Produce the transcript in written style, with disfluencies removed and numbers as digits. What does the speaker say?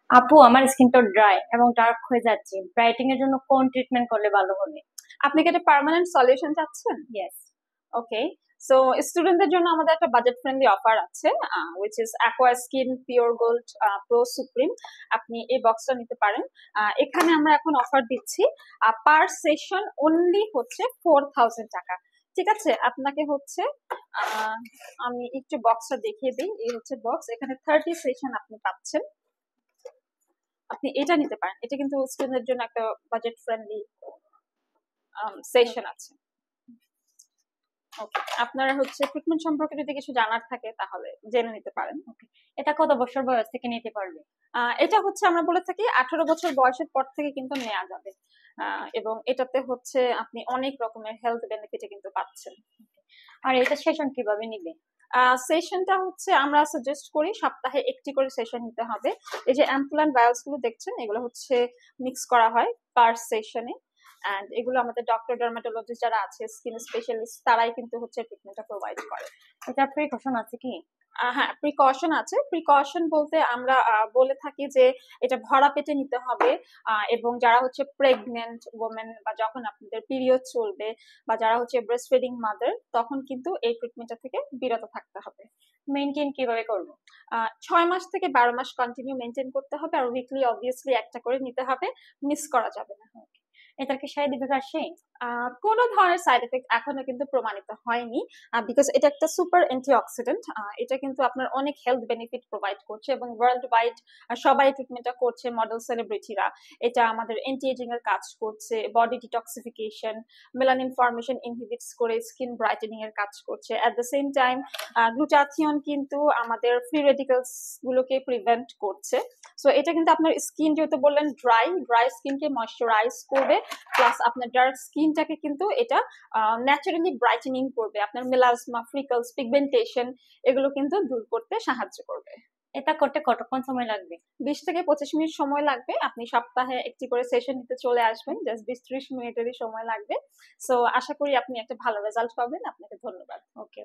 আপু, আমার স্কিন তো ড্রাই এবং ডার্ক হয়ে যাচ্ছে। ব্রাইটিং এর জন্য কোন ট্রিটমেন্ট করলে ভালো হবে? আপনি কি একটা পার্মানেন্ট সলিউশন চাচ্ছেন? ইয়েস। ওকে। সো স্টুডেন্টদের জন্য আমাদের একটা বাজেট ফ্রেন্ডলি অফার আছে, which is aqua skin pure gold pro supreme. আপনি এই বক্সটা নিতে পারেন। এখানে আমরা এখন অফার দিচ্ছি, পার সেশন অনলি হচ্ছে 4000 টাকা। ঠিক আছে, আপনাকে হচ্ছে আহ, আমি একটু বক্সটা দেখিয়ে দিই। এই হচ্ছে বক্স, এখানে 30 সেশন আপনি পাচ্ছেন। আপনি এটা নিতে পারেন, এটা কিন্তু স্টুডেন্টদের জন্য একটা বাজেট ফ্রেন্ডলি সেশন আছে। ওকে, আপনার হচ্ছে ট্রিটমেন্ট সম্পর্কে যদি কিছু জানার থাকে তাহলে জেনে নিতে পারেন। ওকে, এটা কত বছর বয়স থেকে নিতে পারবে? এটা হচ্ছে আমরা বলে থাকি 18 বছর বয়সের পর থেকে কিন্তু নেওয়া যাবে। এবং এটাতে হচ্ছে আপনি অনেক রকমের হেলথ বেনিফিট কিন্তু পাচ্ছেন। আর এটা সেশন কিভাবে নিবে? সেশনটা হচ্ছে আমরা সাজেস্ট করি সপ্তাহে একটি করে সেশন নিতে হবে। এই যে অ্যাম্পুলান ভায়োলস গুলো দেখছেন, এগুলো হচ্ছে মিক্স করা হয় পার সেশনে। এন্ড এগুলো আমাদের ডক্টর ডার্মাটোলজিস্ট যারা আছে, স্কিন স্পেশালিস্ট, তারাই কিন্তু হচ্ছে ট্রিটমেন্টটা প্রোভাইড করে। এটা প্রিকশন আছে কি? হ্যাঁ, প্রিকশন আছে। প্রিকশন বলতে আমরা বলে থাকি যে এটা ভরা পেটে নিতে হবে। এবং যারা হচ্ছে প্রেগনেন্ট ওমেন বা যখন আপনাদের পিরিয়ড চলবে বা যারা হচ্ছে ব্রেস্ট ফিডিং মাদার, তখন কিন্তু এই ট্রিটমেন্টটা থেকে বিরত থাকতে হবে। মেনটেন কিভাবে করবো? 6 মাস থেকে 12 মাস কন্টিনিউ মেনটেন করতে হবে, আর উইকলি অবভিয়াসলি একটা করে নিতে হবে, মিস করা যাবে না। এটার কি সাইড ইফেক্ট আসে? কোনো ধরনের সাইড এফেক্ট এখনো কিন্তু প্রমাণিত হয়নি, বিকজ এটা একটা সুপার অ্যান্টিঅক্সিডেন্ট। এটা কিন্তু আপনার অনেক হেলথ বেনিফিট প্রোভাইড করছে এবং ওয়ার্ল্ড ওয়াইড সবাই ট্রিটমেন্টটা করছে, মডেল সেলিব্রিটিরা। এটা আমাদের এন্টি এজিং এর কাজ করছে, body detoxification, melanin formation inhibits করে স্কিন ব্রাইটেনিং এর কাজ করছে। At the same time glutathione কিন্তু আমাদের ফ্রি রেডিক্যালস গুলোকে প্রিভেন্ট করছে। সো এটা কিন্তু আপনার স্কিন, যেহেতু বললেন ড্রাই ড্রাই স্কিনকে ময়শ্চারাইজ করবে, প্লাস আপনার ডার্ক স্কিনটাকে কিন্তু এটা ন্যাচারালি ব্রাইটেনিং করবে, আপনার মেলাসমা, ফ্রিকলস, পিগমেন্টেশন এগুলো কিন্তু দূর করতে সাহায্য করবে। এটা করতে কতক্ষণ সময় লাগবে? 20 থেকে 25 মিনিট সময় লাগবে। আপনি সপ্তাহে একটি করে সেশন নিতে চলে আসবেন, জাস্ট 20-30 মিনিটেরই সময় লাগবে। সো আশা করি আপনি একটা ভালো রেজাল্ট পাবেন। আপনাকে ধন্যবাদ। ওকে।